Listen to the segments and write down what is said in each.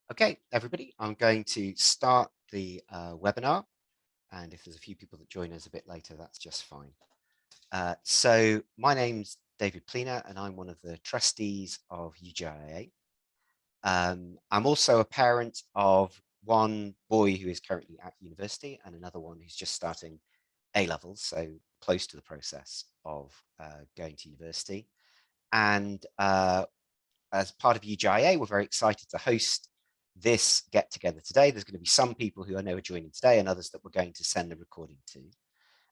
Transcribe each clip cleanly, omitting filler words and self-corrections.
Okay, everybody, I'm going to start the webinar, and if there's a few people that join us a bit later, that's just fine. So my name's David Plena, and I'm one of the trustees of UJIA. I'm also a parent of one boy who is currently at university and another one who's just starting A-levels, so close to the process of going to university. And as part of UJIA, we're very excited to host this get together today. There's going to be some people who I know are joining today and others that we're going to send the recording to.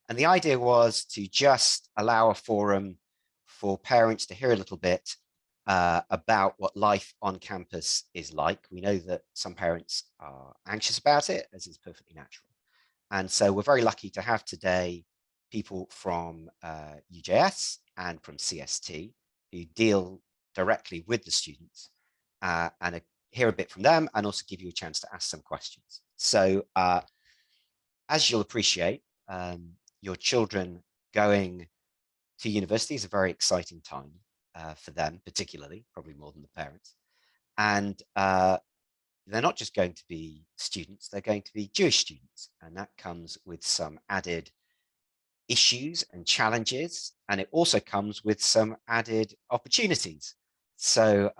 And the idea was to just allow a forum for parents to hear a little bit about what life on campus is like. We know that some parents are anxious about it, as is perfectly natural. And so we're very lucky to have today people from UJS and from CST who deal directly with the students and hear a bit from them and also give you a chance to ask some questions. So as you'll appreciate, your children going to university is a very exciting time for them, particularly, probably more than the parents. And they're not just going to be students, they're going to be Jewish students. And that comes with some added issues and challenges. And it also comes with some added opportunities. So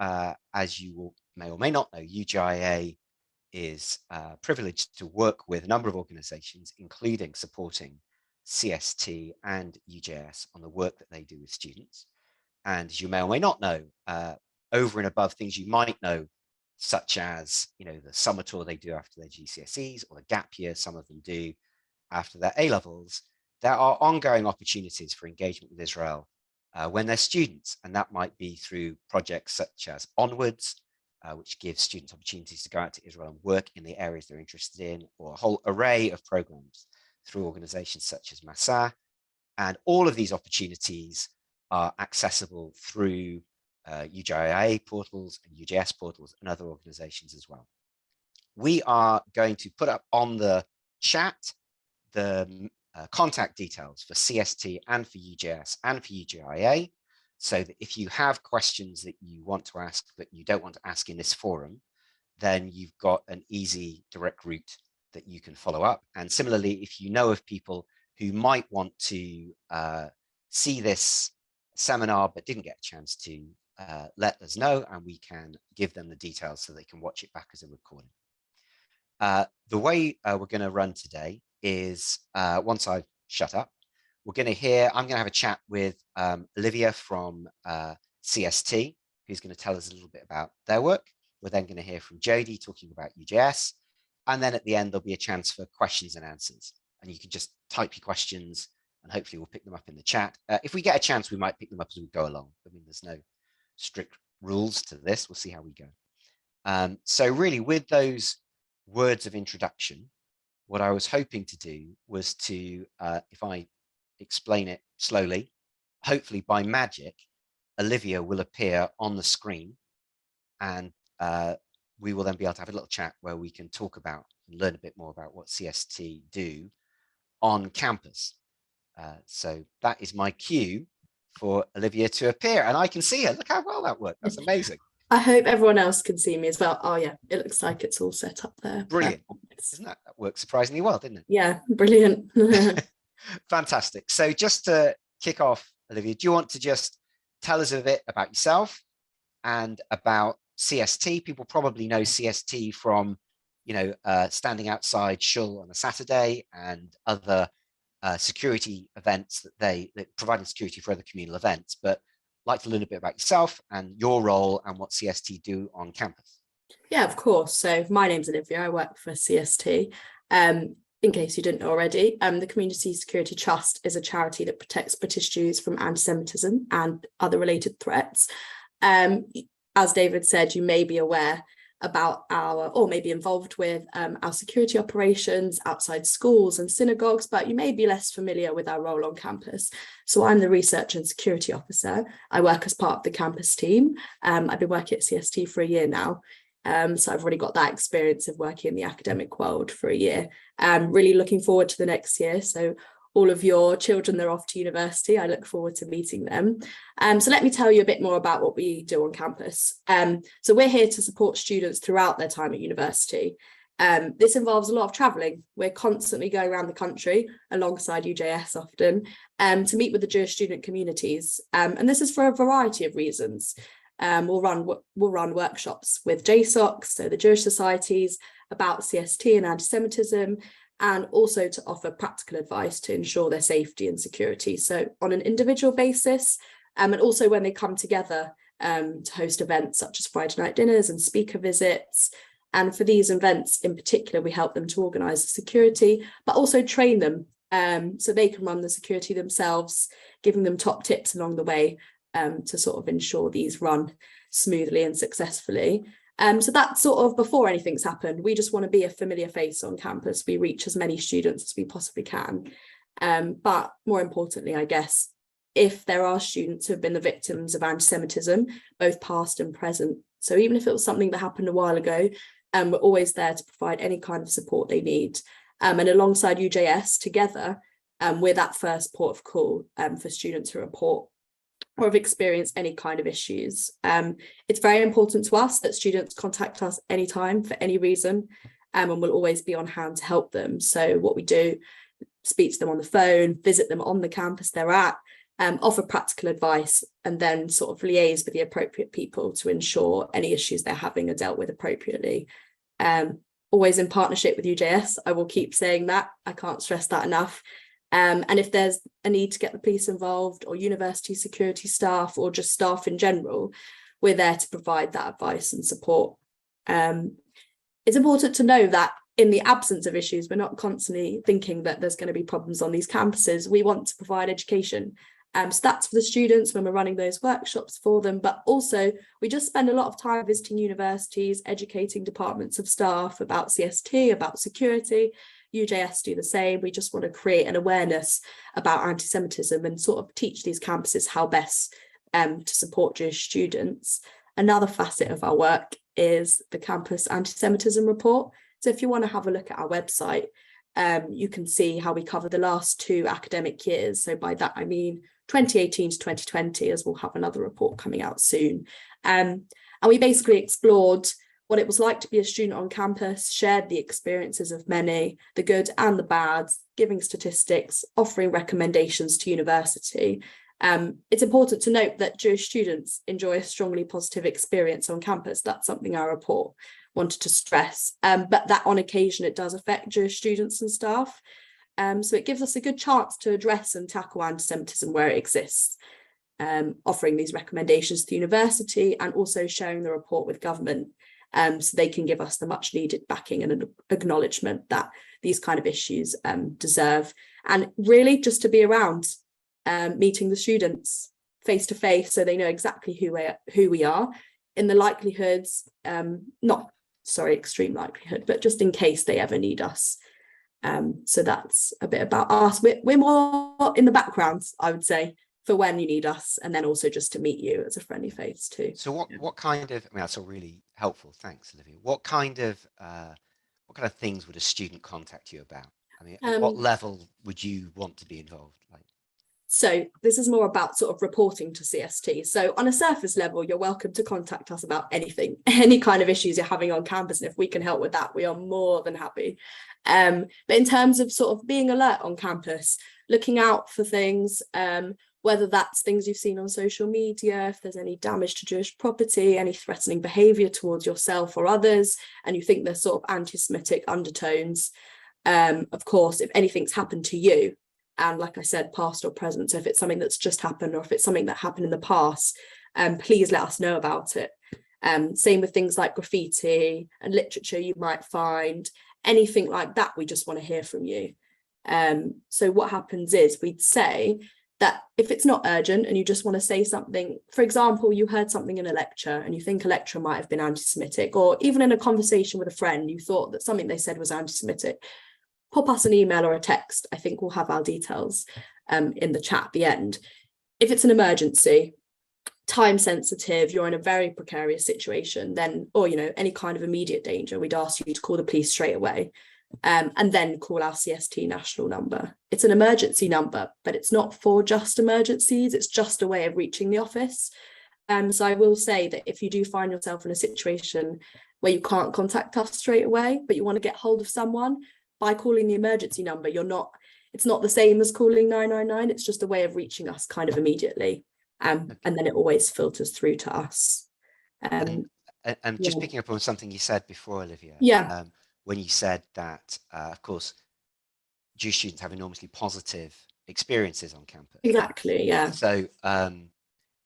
as you may or may not know, UJIA is privileged to work with a number of organizations, including supporting CST and UJS on the work that they do with students. And as you may or may not know, over and above things you might know, such as, the summer tour they do after their GCSEs or the gap year some of them do after their A-levels, there are ongoing opportunities for engagement with Israel when they're students. And that might be through projects such as Onwards, which gives students opportunities to go out to Israel and work in the areas they're interested in, or a whole array of programs through organizations such as Massa. And all of these opportunities are accessible through UJIA portals and UJS portals and other organizations as well. We are going to put up on the chat the contact details for CST and for UJS and for UJIA, so that if you have questions that you want to ask but you don't want to ask in this forum, then you've got an easy direct route that you can follow up. And similarly, if you know of people who might want to see this seminar but didn't get a chance to, let us know and we can give them the details so they can watch it back as a recording. The way we're going to run today is once I've shut up, I'm going to have a chat with Olivia from CST, who's going to tell us a little bit about their work. We're then going to hear from Jody talking about UJS. And then at the end, there'll be a chance for questions and answers. And you can just type your questions and hopefully we'll pick them up in the chat. If we get a chance, we might pick them up as we go along. I mean, there's no strict rules to this. We'll see how we go. So really, with those words of introduction, what I was hoping to do was to, if I explain it slowly, hopefully by magic, Olivia will appear on the screen and we will then be able to have a little chat where we can talk about and learn a bit more about what CST do on campus. So that is my cue for Olivia to appear and I can see her. Look how well that worked. That's amazing. I hope everyone else can see me as well. Oh yeah, it looks like it's all set up there. Brilliant. Isn't that worked surprisingly well, didn't it? Yeah, brilliant. Fantastic. So just to kick off, Olivia, do you want to just tell us a bit about yourself and about CST? People probably know CST from, standing outside Shul on a Saturday and other security events that providing security for other communal events, but like to learn a bit about yourself and your role and what CST do on campus. Yeah, of course. So my name's Olivia. I work for CST. In case you didn't know already, the Community Security Trust is a charity that protects British Jews from anti-Semitism and other related threats. As David said, you may be aware about or maybe involved with our security operations outside schools and synagogues, but you may be less familiar with our role on campus. So I'm the Research and Security Officer. I work as part of the campus team. I've been working at CST for a year now. So I've already got that experience of working in the academic world for a year. Really looking forward to the next year. So all of your children that are off to university. I look forward to meeting them. So let me tell you a bit more about what we do on campus. So we're here to support students throughout their time at university. This involves a lot of travelling. We're constantly going around the country alongside UJS often to meet with the Jewish student communities. And this is for a variety of reasons. We'll run workshops with JSOC, so the Jewish societies, about CST and anti-Semitism, and also to offer practical advice to ensure their safety and security. So on an individual basis, and also when they come together to host events such as Friday night dinners and speaker visits. And for these events in particular, we help them to organise the security, but also train them so they can run the security themselves, giving them top tips along the way to sort of ensure these run smoothly and successfully. So that's sort of before anything's happened. We just want to be a familiar face on campus. We reach as many students as we possibly can. But more importantly, I guess, if there are students who have been the victims of anti-Semitism, both past and present, so even if it was something that happened a while ago, we're always there to provide any kind of support they need. And alongside UJS together, we're that first port of call for students who report or have experienced any kind of issues. It's very important to us that students contact us anytime for any reason, and we'll always be on hand to help them. So what we do, speak to them on the phone, visit them on the campus they're at, offer practical advice, and then sort of liaise with the appropriate people to ensure any issues they're having are dealt with appropriately. Always in partnership with UJS, I will keep saying that, I can't stress that enough. And if there's a need to get the police involved or university security staff or just staff in general, we're there to provide that advice and support. It's important to know that in the absence of issues, we're not constantly thinking that there's going to be problems on these campuses. We want to provide education. So that's for the students when we're running those workshops for them, but also we just spend a lot of time visiting universities, educating departments of staff about CST, about security. UJS do the same. We just want to create an awareness about anti-Semitism and sort of teach these campuses how best to support Jewish students. Another facet of our work is the campus anti-Semitism report. So if you want to have a look at our website, you can see how we cover the last 2 academic years. So by that, I mean 2018 to 2020, as we'll have another report coming out soon. And we basically explored what it was like to be a student on campus, shared the experiences of many, the good and the bad, giving statistics, offering recommendations to university. It's important to note that Jewish students enjoy a strongly positive experience on campus. That's something our report wanted to stress, but that on occasion it does affect Jewish students and staff. So it gives us a good chance to address and tackle anti-Semitism where it exists, offering these recommendations to the university and also sharing the report with government. So they can give us the much needed backing and an acknowledgement that these kind of issues deserve. And really just to be around, meeting the students face to face so they know exactly who we are in the likelihoods, extreme likelihood, but just in case they ever need us. So that's a bit about us. We're more in the background, I would say, for when you need us, and then also just to meet you as a friendly face too. So what kind of, I mean, that's all really helpful. Thanks, Olivia. What kind of things would a student contact you about? I mean, at what level would you want to be involved? So this is more about sort of reporting to CST. So on a surface level, you're welcome to contact us about anything, any kind of issues you're having on campus. And if we can help with that, we are more than happy. But in terms of sort of being alert on campus, looking out for things, whether that's things you've seen on social media, if there's any damage to Jewish property, any threatening behaviour towards yourself or others, and you think there's sort of anti-Semitic undertones. Of course, if anything's happened to you, and like I said, past or present, so if it's something that's just happened or if it's something that happened in the past, please let us know about it. Same with things like graffiti and literature you might find, anything like that, we just want to hear from you. So what happens is we'd say that if it's not urgent and you just want to say something, for example, you heard something in a lecture and you think a lecturer might have been anti-Semitic, or even in a conversation with a friend, you thought that something they said was anti-Semitic, pop us an email or a text. I think we'll have our details in the chat at the end. If it's an emergency, time sensitive, you're in a very precarious situation, then, or, you know, any kind of immediate danger, we'd ask you to call the police straight away. and then call our CST national number. It's an emergency number, but it's not for just emergencies. It's just a way of reaching the office. So I will say that if you do find yourself in a situation where you can't contact us straight away, but you want to get hold of someone, by calling the emergency number, it's not the same as calling 999. It's just a way of reaching us kind of immediately. And then it always filters through to us. And just picking up on something you said before, Olivia, when you said that, of course, Jewish students have enormously positive experiences on campus. Exactly, yeah. So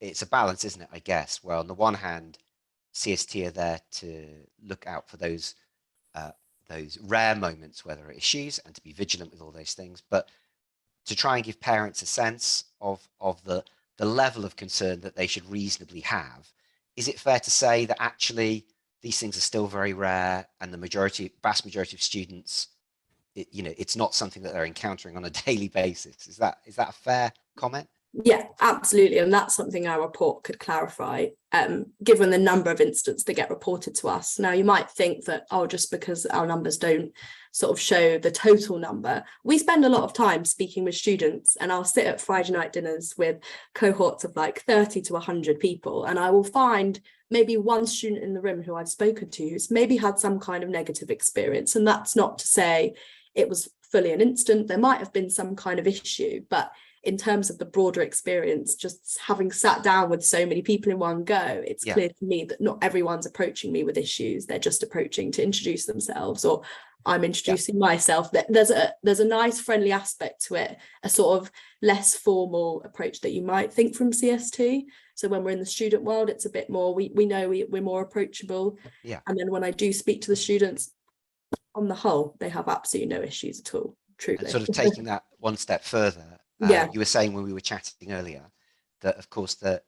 it's a balance, isn't it, I guess, where on the one hand, CST are there to look out for those rare moments where there are issues and to be vigilant with all those things, but to try and give parents a sense of the level of concern that they should reasonably have. Is it fair to say that actually these things are still very rare and the vast majority of students, it's not something that they're encountering on a daily basis? Is that a fair comment? Yeah, absolutely. And that's something our report could clarify, given the number of incidents that get reported to us. Now, you might think that, just because our numbers don't sort of show the total number. We spend a lot of time speaking with students, and I'll sit at Friday night dinners with cohorts of like 30 to 100 people, and I will find maybe one student in the room who I've spoken to who's maybe had some kind of negative experience. And that's not to say it was fully an incident. There might have been some kind of issue, but in terms of the broader experience, just having sat down with so many people in one go, it's clear to me that not everyone's approaching me with issues. They're just approaching to introduce themselves, or I'm introducing myself. There's a nice friendly aspect to it, a sort of less formal approach that you might think from CST. So when we're in the student world, it's a bit more, we know we're more approachable. And then when I do speak to the students, on the whole, they have absolutely no issues at all, truly. And sort of taking that one step further, you were saying when we were chatting earlier that, of course, that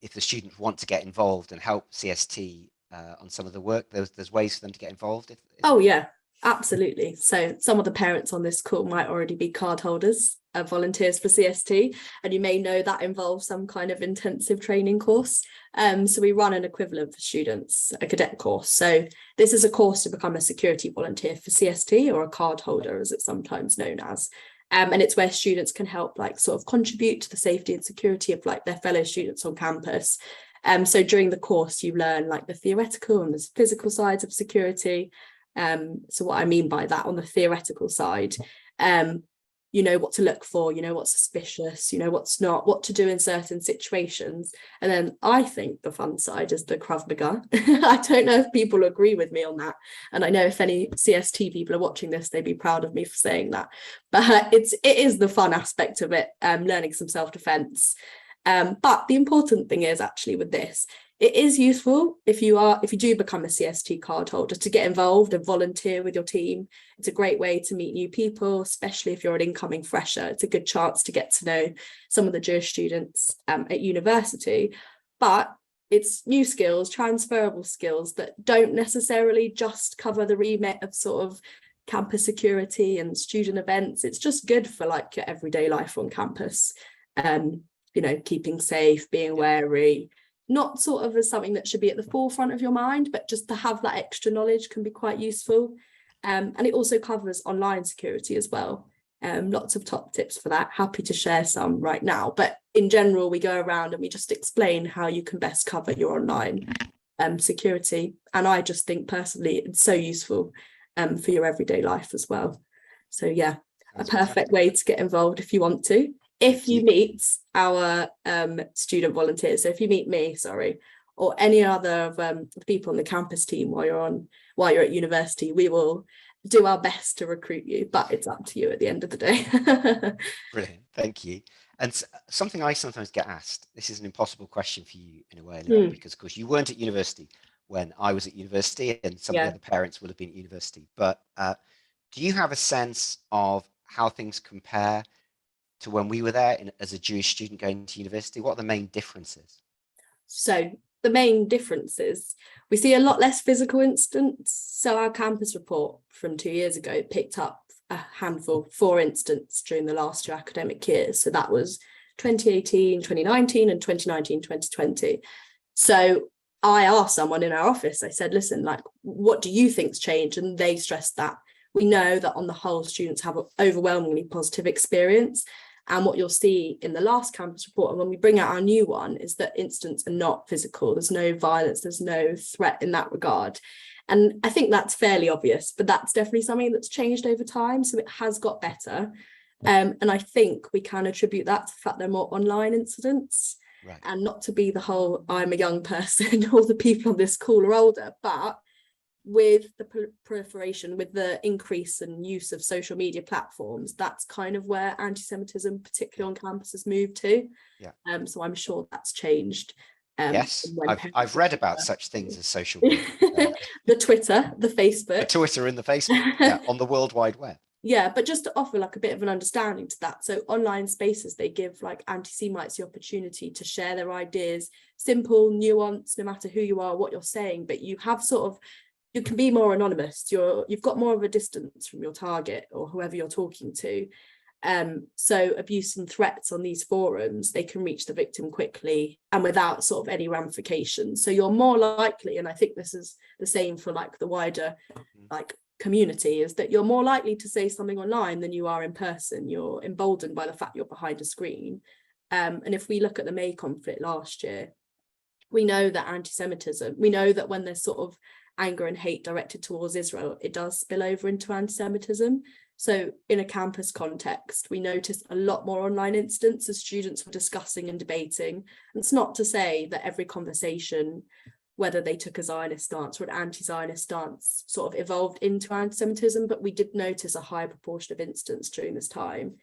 if the students want to get involved and help CST on some of the work, there's ways for them to get involved. Oh yeah, absolutely. So some of the parents on this call might already be card holders, volunteers for CST, and you may know that involves some kind of intensive training course. So we run an equivalent for students, a cadet course. So this is a course to become a security volunteer for CST, or a card holder as it's sometimes known as. And it's where students can help sort of contribute to the safety and security of their fellow students on campus. So during the course, you learn the theoretical and the physical sides of security. So what I mean by that, on the theoretical side, you know what to look for, you know what's suspicious, you know what's not, what to do in certain situations. And then I think the fun side is the Krav Maga. I don't know if people agree with me on that. And I know if any CST people are watching this, they'd be proud of me for saying that. But it is the fun aspect of it, learning some self-defense. But the important thing is actually with this, it is useful if you do become a CST card holder to get involved and volunteer with your team. It's a great way to meet new people, especially if you're an incoming fresher. It's a good chance to get to know some of the Jewish students at university. But it's new skills, transferable skills that don't necessarily just cover the remit of sort of campus security and student events. It's just good for your everyday life on campus. Keeping safe, being wary, not sort of as something that should be at the forefront of your mind, but just to have that extra knowledge can be quite useful. And it also covers online security as well. Lots of top tips for that. Happy to share some right now. But in general, we go around and we just explain how you can best cover your online security. And I just think personally, it's so useful for your everyday life as well. So yeah, that's a perfect way to get involved if you want to. If you meet our student volunteers, so if you meet me, or any other of the people on the campus team while you're at university, we will do our best to recruit you, but it's up to you at the end of the day. Brilliant, thank you. And something I sometimes get asked, this is an impossible question for you in a way, because of course you weren't at university when I was at university, and some of the other parents would have been at university, but do you have a sense of how things compare to when we were there as a Jewish student going to university? What are the main differences? So the main differences, we see a lot less physical incidents. So our campus report from 2 years ago picked up a handful, 4 incidents during the last 2 academic years. So that was 2018, 2019 and 2019, 2020. So I asked someone in our office, I said, listen, what do you think's changed? And they stressed that we know that on the whole, students have an overwhelmingly positive experience. And what you'll see in the last campus report, and when we bring out our new one, is that incidents are not physical. There's no violence, there's no threat in that regard. And I think that's fairly obvious, but that's definitely something that's changed over time. So it has got better. And I think we can attribute that to the fact they're more online incidents. Right. And not to be the whole, I'm a young person, all the people on this call are older, but with the proliferation, with the increase and use of social media platforms, that's kind of where anti-Semitism, particularly on campus, has moved to. Yeah. So I'm sure that's changed. Yes, I've read about such things as social media. The Twitter, the Facebook. The Twitter and the Facebook, yeah, on the World Wide Web. Yeah, but just to offer like a bit of an understanding to that. So online spaces, they give like anti-Semites the opportunity to share their ideas, simple, nuanced, no matter who you are, what you're saying, but you have sort of, you can be more anonymous. You've got more of a distance from your target or whoever you're talking to. So abuse and threats on these forums, they can reach the victim quickly and without sort of any ramifications. So you're more likely, and I think this is the same for like the wider like community, is that you're more likely to say something online than you are in person. You're emboldened by the fact you're behind a screen. And if we look at the May conflict last year, we know that anti-Semitism, we know that when there's sort of anger and hate directed towards Israel, it does spill over into anti-Semitism. So in a campus context, we noticed a lot more online incidents as students were discussing and debating. And it's not to say that every conversation, whether they took a Zionist stance or an anti-Zionist stance, sort of evolved into anti-Semitism, but we did notice a high proportion of incidents during this time.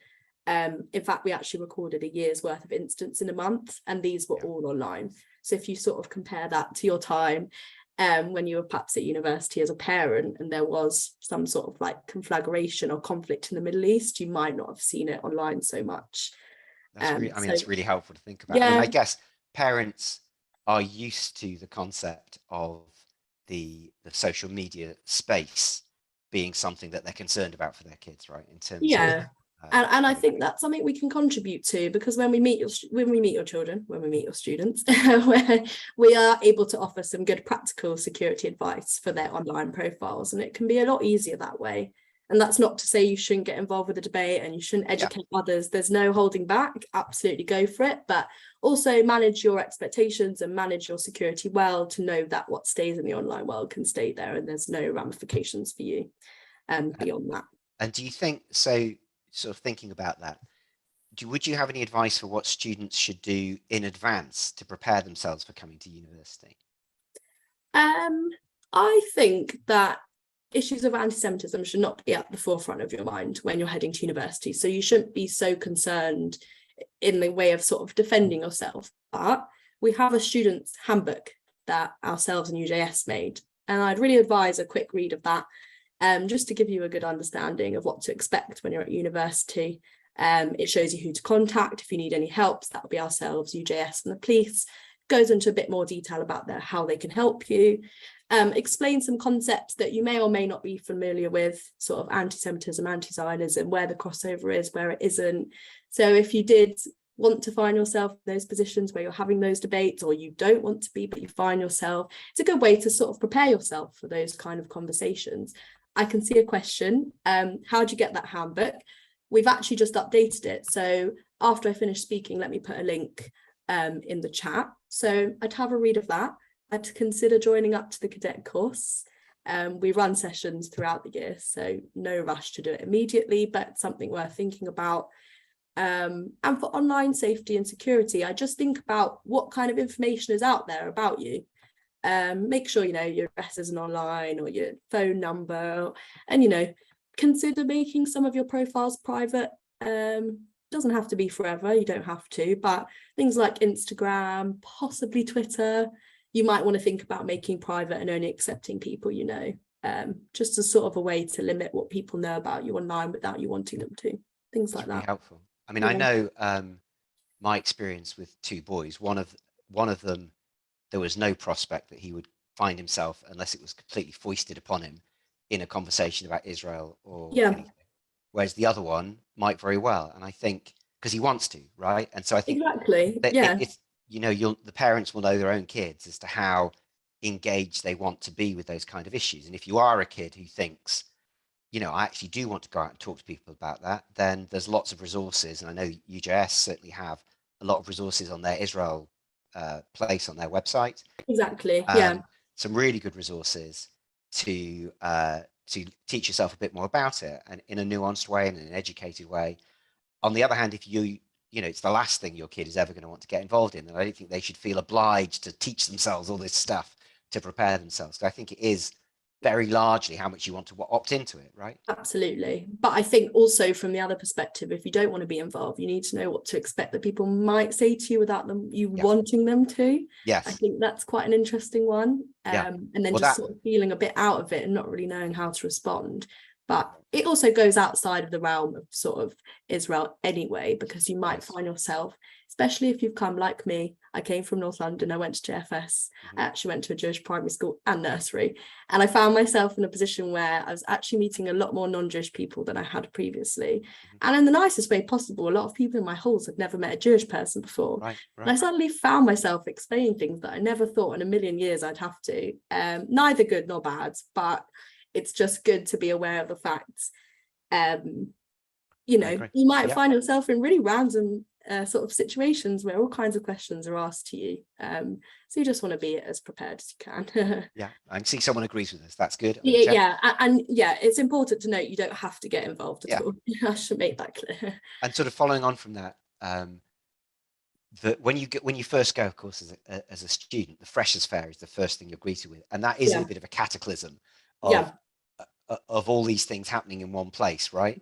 In fact, we actually recorded a year's worth of incidents in a month, and these were all online. So if you sort of compare that to your time, when you were perhaps at university as a parent and there was some sort of like conflagration or conflict in the Middle East, you might not have seen it online so much. That's really, I mean, it's really helpful to think about. Yeah. I mean, I guess parents are used to the concept of the social media space being something that they're concerned about for their kids, right? In terms of and I think that's something we can contribute to, because when we meet your children, when we meet your students, we are able to offer some good practical security advice for their online profiles, and it can be a lot easier that way. And that's not to say you shouldn't get involved with the debate and you shouldn't educate others. There's no holding back. Absolutely go for it, but also manage your expectations and manage your security well, to know that what stays in the online world can stay there and there's no ramifications for you beyond that. And do you think, so sort of thinking about that, would you have any advice for what students should do in advance to prepare themselves for coming to university? I think that issues of anti-Semitism should not be at the forefront of your mind when you're heading to university. So you shouldn't be so concerned in the way of sort of defending yourself. But we have a student's handbook that ourselves and UJS made, and I'd really advise a quick read of that, just to give you a good understanding of what to expect when you're at university. It shows you who to contact if you need any help. So that would be ourselves, UJS and the police. Goes into a bit more detail about how they can help you. Explain some concepts that you may or may not be familiar with, sort of anti-Semitism, anti-Zionism, where the crossover is, where it isn't. So if you did want to find yourself in those positions where you're having those debates, or you don't want to be, but you find yourself, it's a good way to sort of prepare yourself for those kind of conversations. I can see a question. How do you get that handbook? We've actually just updated it. So after I finish speaking, let me put a link in the chat. So I'd have a read of that. I'd consider joining up to the Cadet Course. We run sessions throughout the year, so no rush to do it immediately, but something worth thinking about. And for online safety and security, I just think about what kind of information is out there about you. Make sure, your address isn't online, or your phone number, and, consider making some of your profiles private. Doesn't have to be forever, you don't have to, but things like Instagram, possibly Twitter, you might want to think about making private and only accepting people just as sort of a way to limit what people know about you online without you wanting them to. Things like that. Really helpful. I mean, I know my experience with two boys, one of them, there was no prospect that he would find himself, unless it was completely foisted upon him, in a conversation about Israel or anything. Whereas the other one might very well. And I think, because he wants to, right? And so I think exactly, it's, the parents will know their own kids as to how engaged they want to be with those kind of issues. And if you are a kid who thinks, you know, I actually do want to go out and talk to people about that, then there's lots of resources. And I know UJS certainly have a lot of resources on their Israel place on their website. Exactly. Yeah. Some really good resources to teach yourself a bit more about it, and in a nuanced way and in an educated way. On the other hand, if you know, it's the last thing your kid is ever going to want to get involved in, and I don't think they should feel obliged to teach themselves all this stuff to prepare themselves. So I think it is very largely how much you want to opt into it, right? Absolutely. But I think also from the other perspective, if you don't want to be involved, you need to know what to expect that people might say to you without you wanting them to. Yes. I think that's quite an interesting one. And then just sort of feeling a bit out of it and not really knowing how to respond. But it also goes outside of the realm of sort of Israel anyway, because you might find yourself, especially if you've come like me, I came from North London, I went to JFS, I actually went to a Jewish primary school and nursery, and I found myself in a position where I was actually meeting a lot more non-Jewish people than I had previously. And in the nicest way possible, a lot of people in my halls had never met a Jewish person before. And I suddenly found myself explaining things that I never thought in a million years I'd have to, neither good nor bad, but it's just good to be aware of the facts. You know, you might find yourself in really random sort of situations where all kinds of questions are asked to you. So you just want to be as prepared as you can. Yeah, I can see someone agrees with this. That's good. Yeah, and it's important to note you don't have to get involved at all. I should make that clear. And sort of following on from that, that when you first go, of course, as a student, the Freshers' Fair is the first thing you're greeted with, and that is a bit of a cataclysm of all these things happening in one place, right?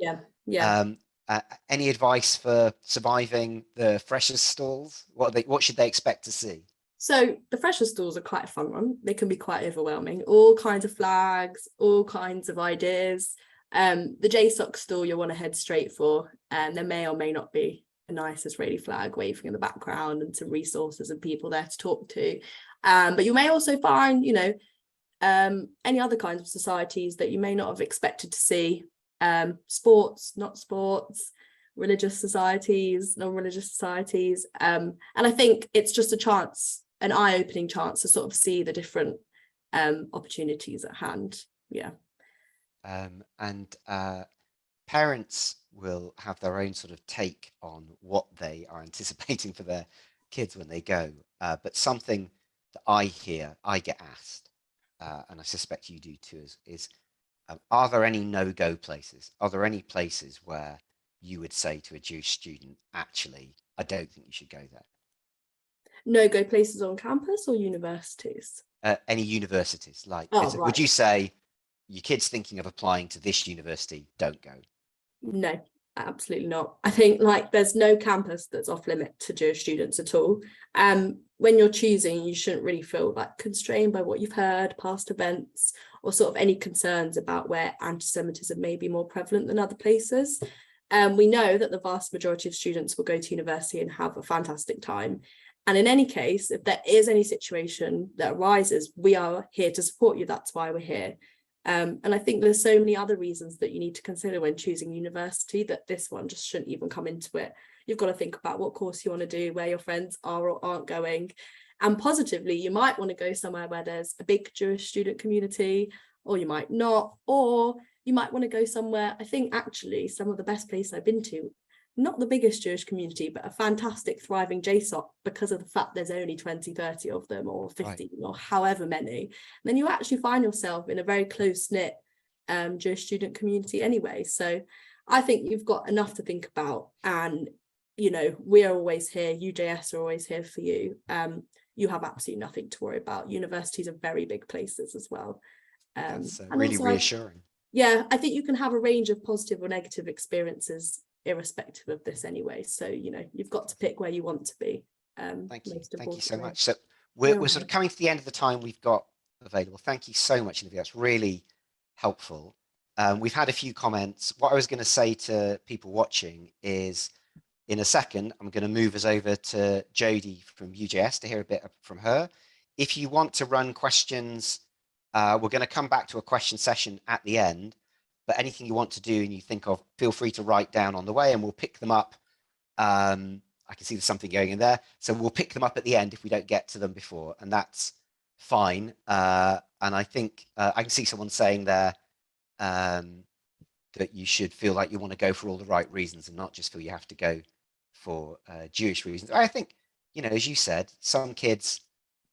Any advice for surviving the Freshers' stalls? What should they expect to see? So the Freshers' stalls are quite a fun one. They can be quite overwhelming. All kinds of flags, all kinds of ideas. The JSOC stall you'll want to head straight for, and there may or may not be a nice Israeli flag waving in the background and some resources and people there to talk to. But you may also find, you know, any other kinds of societies that you may not have expected to see. Sports, not sports, religious societies, non-religious societies. And I think it's just a chance, an eye-opening chance to sort of see the different opportunities at hand. And parents will have their own sort of take on what they are anticipating for their kids when they go. But something that I get asked, and I suspect you do too, is are there any no-go places? Are there any places where you would say to a Jewish student, actually, I don't think you should go there? No-go places on campus or universities? Any universities, would you say your kid's thinking of applying to this university, don't go? No, absolutely not. I think there's no campus that's off limit to Jewish students at all. When you're choosing, you shouldn't really feel constrained by what you've heard, past events, or sort of any concerns about where anti-Semitism may be more prevalent than other places. We know that the vast majority of students will go to university and have a fantastic time. And in any case, if there is any situation that arises, we are here to support you. That's why we're here. And I think there's so many other reasons that you need to consider when choosing university that this one just shouldn't even come into it. You've got to think about what course you want to do, where your friends are or aren't going. And positively, you might want to go somewhere where there's a big Jewish student community, or you might not, or you might want to go somewhere. I think actually some of the best places I've been to, not the biggest Jewish community, but a fantastic thriving JSOC, because of the fact there's only 20, 30 of them, or 50 or however many. And then you actually find yourself in a very close-knit Jewish student community anyway. So I think you've got enough to think about. And, you know, we are always here. UJS are always here for you. You have absolutely nothing to worry about. Universities are very big places as well. That's really also, reassuring. I think you can have a range of positive or negative experiences irrespective of this anyway. So, you know, you've got to pick where you want to be. Thank you so much. So we're sort of coming to the end of the time we've got available. Thank you so much, Olivia. That's really helpful. We've had a few comments. What I was going to say to people watching is, in a second, I'm going to move us over to Jodie from UJS to hear a bit from her. If you want to run questions, we're going to come back to a question session at the end. But anything you want to do and you think of, feel free to write down on the way and we'll pick them up. I can see there's something going in there. So we'll pick them up at the end if we don't get to them before, and that's fine. And I think I can see someone saying there, that you should feel like you want to go for all the right reasons and not just feel you have to go for Jewish reasons. I think, as you said, some kids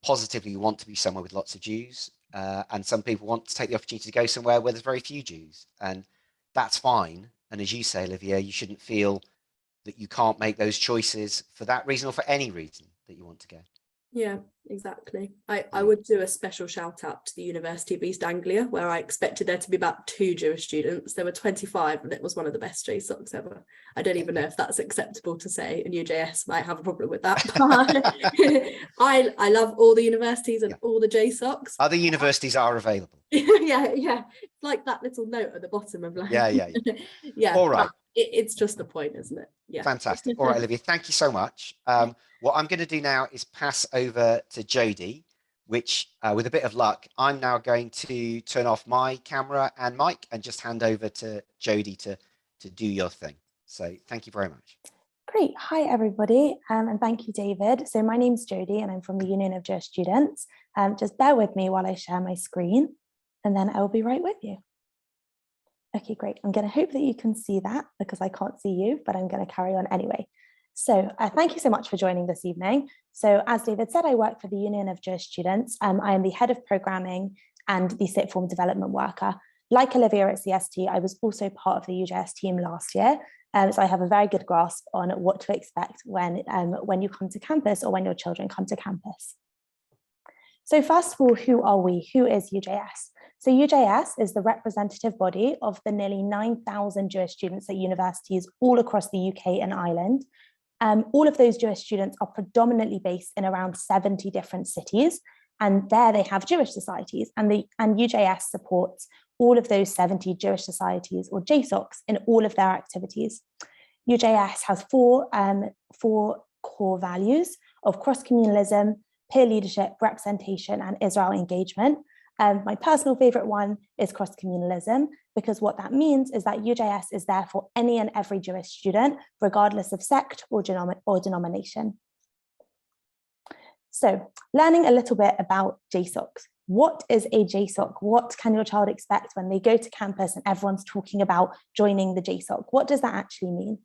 positively want to be somewhere with lots of Jews, and some people want to take the opportunity to go somewhere where there's very few Jews, and that's fine. And as you say, Olivia, you shouldn't feel that you can't make those choices for that reason or for any reason that you want to go. Yeah, exactly. I would do a special shout out to the University of East Anglia, where I expected there to be about 2 Jewish students. There were 25, and it was one of the best JSOCs ever. I don't even know if that's acceptable to say, and UJS might have a problem with that. I love all the universities and all the JSOCs. Other universities are available. yeah. Like that little note at the bottom of like yeah. All right. It's just the point, isn't it? Yeah. Fantastic. All right, Olivia, thank you so much. What I'm going to do now is pass over to Jodie, which with a bit of luck, I'm now going to turn off my camera and mic and just hand over to Jodie to do your thing. So thank you very much. Great. Hi, everybody. And thank you, David. So my name's Jodie and I'm from the Union of Jewish Students. Just bear with me while I share my screen and then I will be right with you. Okay, great. I'm going to hope that you can see that because I can't see you, but I'm going to carry on anyway. So thank you so much for joining this evening. So as David said, I work for the Union of Jewish Students. I am the head of programming and the sixth form development worker. Like Olivia at CST, I was also part of the UJS team last year. So I have a very good grasp on what to expect when you come to campus or when your children come to campus. So first of all, who are we? Who is UJS? So UJS is the representative body of the nearly 9,000 Jewish students at universities all across the UK and Ireland. All of those Jewish students are predominantly based in around 70 different cities, and there they have Jewish societies, and UJS supports all of those 70 Jewish societies or JSOCs in all of their activities. UJS has four core values of cross-communalism, peer leadership, representation, and Israel engagement. My personal favorite one is cross-communalism, because what that means is that UJS is there for any and every Jewish student, regardless of sect or denomination. So, learning a little bit about JSOCs. What is a JSOC? What can your child expect when they go to campus and everyone's talking about joining the JSOC? What does that actually mean?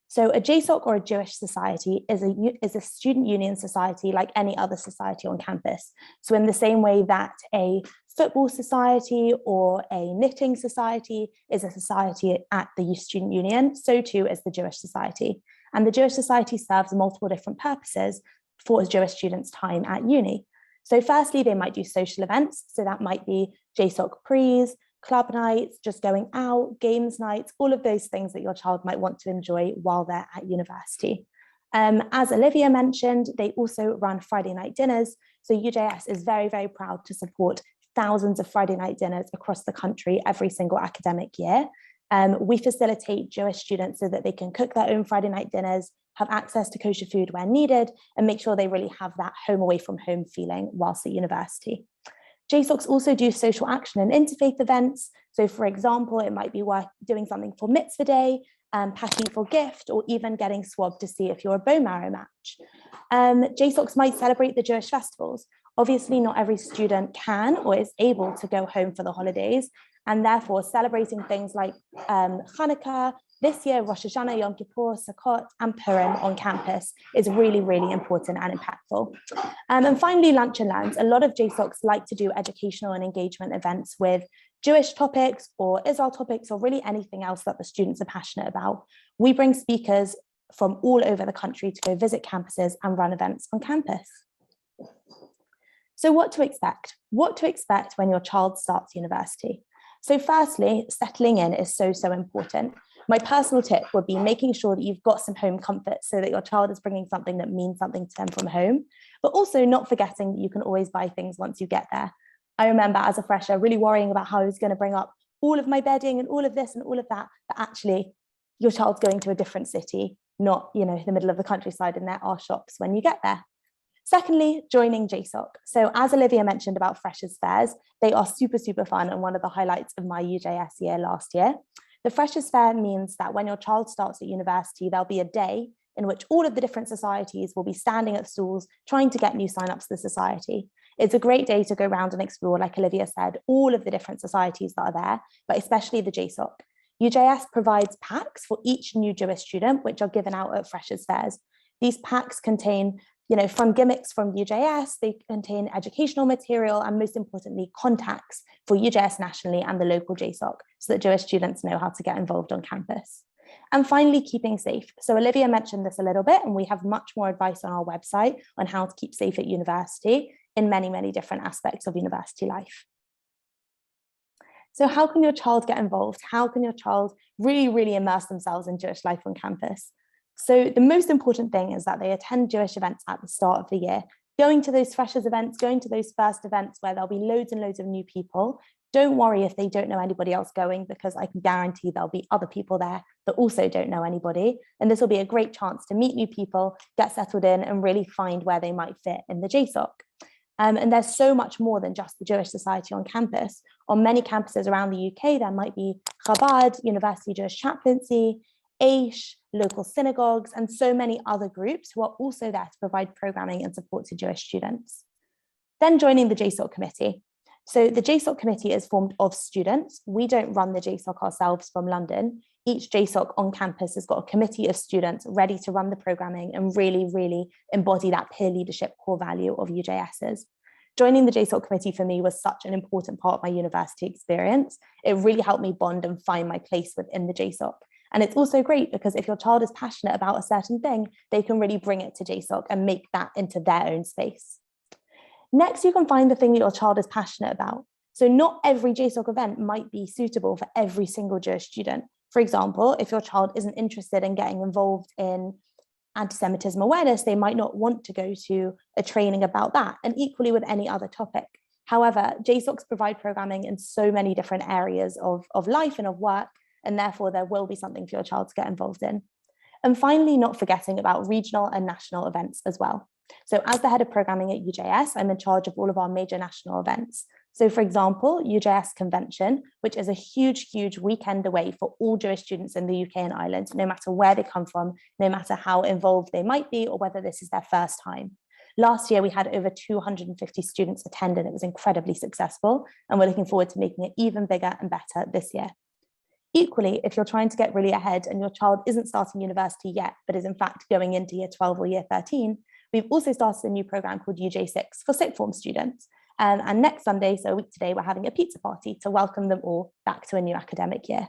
So a JSOC or a Jewish society is a student union society like any other society on campus. So in the same way that a football society or a knitting society is a society at the student union, so too is the Jewish society. And the Jewish society serves multiple different purposes for Jewish students' time at uni. So firstly, they might do social events. So that might be JSOC prees, club nights, just going out, games nights, all of those things that your child might want to enjoy while they're at university. As Olivia mentioned, they also run Friday night dinners. So UJS is very, very proud to support thousands of Friday night dinners across the country every single academic year. We facilitate Jewish students so that they can cook their own Friday night dinners, have access to kosher food where needed, and make sure they really have that home away from home feeling whilst at university. JSOCs also do social action and interfaith events. So for example, it might be worth doing something for Mitzvah Day, packing for gift, or even getting swabbed to see if you're a bone marrow match. JSOCs might celebrate the Jewish festivals. Obviously, not every student can or is able to go home for the holidays, and therefore celebrating things like Hanukkah, this year Rosh Hashanah, Yom Kippur, Sukkot, and Purim on campus is really, really important and impactful. And finally, lunch and learns. A lot of JSOCs like to do educational and engagement events with Jewish topics or Israel topics or really anything else that the students are passionate about. We bring speakers from all over the country to go visit campuses and run events on campus. So what to expect? What to expect when your child starts university? So firstly, settling in is so, so important. My personal tip would be making sure that you've got some home comfort so that your child is bringing something that means something to them from home, but also not forgetting that you can always buy things once you get there. I remember as a fresher really worrying about how I was going to bring up all of my bedding and all of this and all of that, but actually your child's going to a different city, not, the middle of the countryside, and there are shops when you get there. Secondly, joining JSOC. So as Olivia mentioned about Freshers Fairs, they are super, super fun and one of the highlights of my UJS year last year. The Freshers Fair means that when your child starts at university, there'll be a day in which all of the different societies will be standing at stalls trying to get new signups to the society. It's a great day to go around and explore, like Olivia said, all of the different societies that are there, but especially the JSOC. UJS provides packs for each new Jewish student, which are given out at Freshers' Fairs. These packs contain, from gimmicks from UJS, they contain educational material and most importantly, contacts for UJS nationally and the local JSOC so that Jewish students know how to get involved on campus. And finally, keeping safe. So Olivia mentioned this a little bit, and we have much more advice on our website on how to keep safe at university in many, many different aspects of university life. So how can your child get involved? How can your child really, really immerse themselves in Jewish life on campus? So the most important thing is that they attend Jewish events at the start of the year, going to those freshers events, going to those first events where there'll be loads and loads of new people. Don't worry if they don't know anybody else going, because I can guarantee there'll be other people there that also don't know anybody. And this will be a great chance to meet new people, get settled in, and really find where they might fit in the JSOC. And there's so much more than just the Jewish Society on campus. On many campuses around the UK, there might be Chabad, University Jewish Chaplaincy, Aish, local synagogues, and so many other groups who are also there to provide programming and support to Jewish students. Then joining the JSOC committee. So the JSOC committee is formed of students. We don't run the JSOC ourselves from London. Each JSOC on campus has got a committee of students ready to run the programming and really, really embody that peer leadership core value of UJSs. Joining the JSOC committee for me was such an important part of my university experience. It really helped me bond and find my place within the JSOC. And it's also great because if your child is passionate about a certain thing, they can really bring it to JSOC and make that into their own space. Next, you can find the thing that your child is passionate about. So not every JSOC event might be suitable for every single Jewish student. For example, if your child isn't interested in getting involved in anti-Semitism awareness, they might not want to go to a training about that, and equally with any other topic. However, JSOCs provide programming in so many different areas of life and of work, and therefore there will be something for your child to get involved in. And finally, not forgetting about regional and national events as well. So as the head of programming at UJS, I'm in charge of all of our major national events. So for example, UJS Convention, which is a huge, huge weekend away for all Jewish students in the UK and Ireland, no matter where they come from, no matter how involved they might be, or whether this is their first time. Last year, we had over 250 students attend, and it was incredibly successful. And we're looking forward to making it even bigger and better this year. Equally, if you're trying to get really ahead and your child isn't starting university yet, but is in fact going into year 12 or year 13, we've also started a new program called UJ6 for sixth form students. And next Sunday, so a week today, we're having a pizza party to welcome them all back to a new academic year.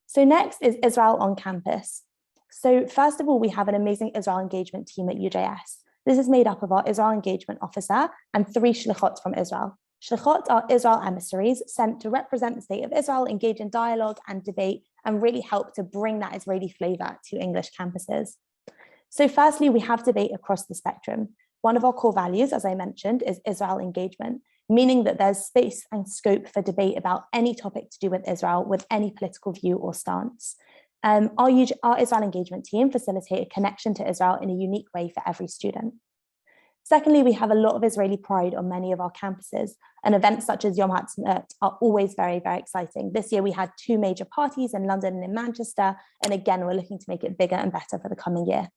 So next is Israel on campus. So first of all, we have an amazing Israel engagement team at UJS. This is made up of our Israel engagement officer and 3 shlichot from Israel. Shlichot are Israel emissaries sent to represent the state of Israel, engage in dialogue and debate, and really help to bring that Israeli flavor to English campuses. So firstly, we have debate across the spectrum. One of our core values, as I mentioned, is Israel engagement, meaning that there's space and scope for debate about any topic to do with Israel, with any political view or stance. Our Israel engagement team facilitate a connection to Israel in a unique way for every student. Secondly, we have a lot of Israeli pride on many of our campuses, and events such as Yom Ha'atzmaut are always very, very exciting. This year, we had 2 major parties in London and in Manchester, and again, we're looking to make it bigger and better for the coming year.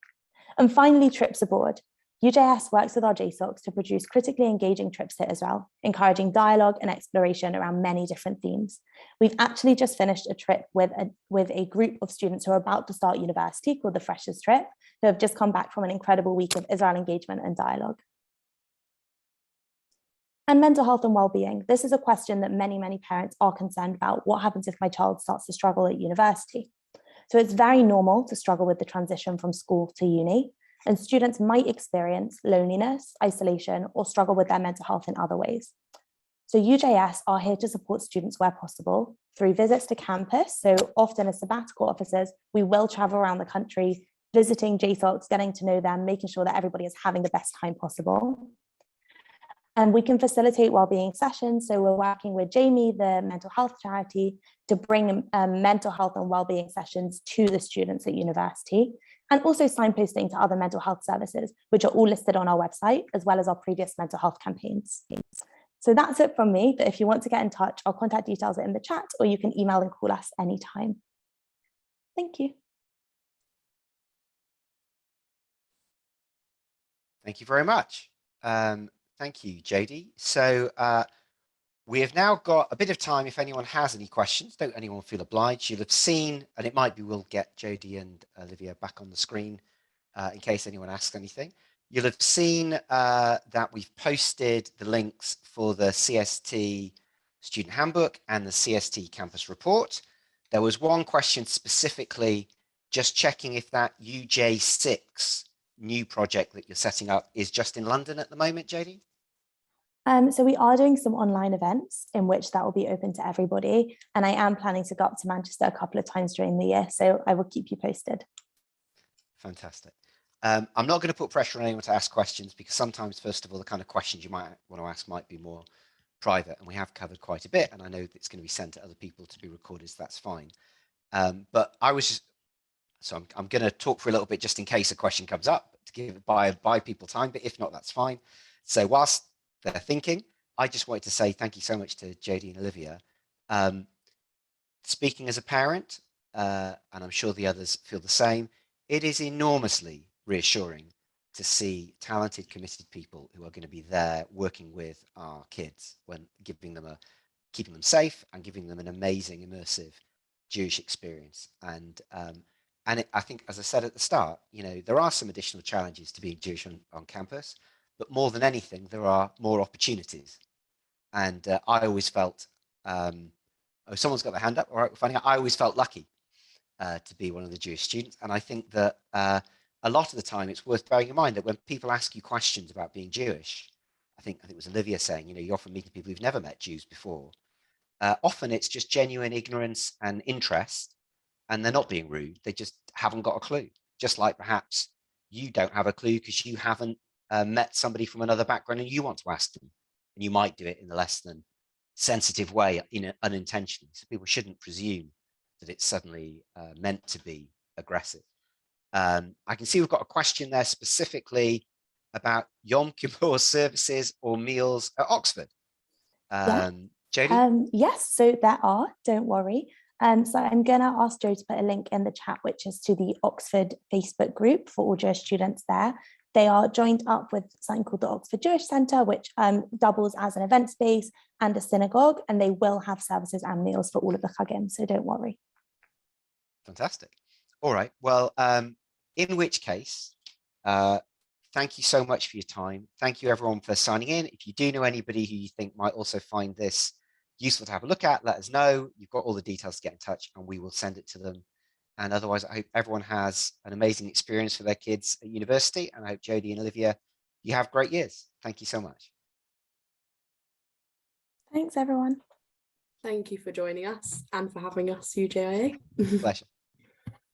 And finally, trips abroad. UJS works with our JSOCs to produce critically engaging trips to Israel, encouraging dialogue and exploration around many different themes. We've actually just finished a trip with a group of students who are about to start university called the Freshers Trip, who have just come back from an incredible week of Israel engagement and dialogue. And mental health and well-being. This is a question that many, many parents are concerned about. What happens if my child starts to struggle at university? So it's very normal to struggle with the transition from school to uni, and students might experience loneliness, isolation, or struggle with their mental health in other ways. So UJS are here to support students where possible through visits to campus. So often as sabbatical officers, we will travel around the country, visiting JSOCs, getting to know them, making sure that everybody is having the best time possible. And we can facilitate wellbeing sessions. So we're working with Jamie, the mental health charity, to bring mental health and wellbeing sessions to the students at university, and also signposting to other mental health services, which are all listed on our website, as well as our previous mental health campaigns. So that's it from me, but if you want to get in touch, our contact details are in the chat, or you can email and call us anytime. Thank you. Thank you very much. Thank you, Jodie. So we have now got a bit of time if anyone has any questions. Don't anyone feel obliged. You'll have seen, and it might be we'll get Jodie and Olivia back on the screen in case anyone asks anything. You'll have seen that we've posted the links for the CST student handbook and the CST campus report. There was one question specifically, just checking if that UJ6 new project that you're setting up is just in London at the moment, Jodie? So we are doing some online events in which that will be open to everybody. And I am planning to go up to Manchester a couple of times during the year. So I will keep you posted. Fantastic. I'm not going to put pressure on anyone to ask questions because sometimes, first of all, the kind of questions you might want to ask might be more private, and we have covered quite a bit. And I know that it's going to be sent to other people to be recorded, so that's fine. But I was just, so I'm going to talk for a little bit just in case a question comes up to give buy people time, but if not, that's fine. So whilst they're thinking, I just wanted to say thank you so much to Jodie and Olivia. Speaking as a parent, and I'm sure the others feel the same, it is enormously reassuring to see talented, committed people who are going to be there working with our kids when keeping them safe and giving them an amazing, immersive Jewish experience. And I think, as I said at the start, you know, there are some additional challenges to being Jewish on campus, but more than anything, there are more opportunities. And I always felt, oh, someone's got their hand up. All right, we're finding out. I always felt lucky to be one of the Jewish students. And I think that a lot of the time it's worth bearing in mind that when people ask you questions about being Jewish, I think it was Olivia saying, you know, you're often meeting people who've never met Jews before. Often it's just genuine ignorance and interest, and they're not being rude. They just haven't got a clue. Just like perhaps you don't have a clue because you haven't met somebody from another background and you want to ask them, and you might do it in a less than sensitive way, unintentionally. So people shouldn't presume that it's suddenly meant to be aggressive. I can see we've got a question there specifically about Yom Kippur services or meals at Oxford. Jodie? Yes, so there are, don't worry. So I'm going to ask Joe to put a link in the chat, which is to the Oxford Facebook group for all Jewish students there. They are joined up with something called the Oxford Jewish Centre, which doubles as an event space and a synagogue, and they will have services and meals for all of the Chagim, so don't worry. Fantastic. All right, well, in which case, thank you so much for your time. Thank you everyone for signing in. If you do know anybody who you think might also find this useful to have a look at, let us know. You've got all the details to get in touch and we will send it to them. And otherwise, I hope everyone has an amazing experience for their kids at university. And I hope Jodie and Olivia, you have great years. Thank you so much. Thanks, everyone. Thank you for joining us and for having us, UJIA. Pleasure.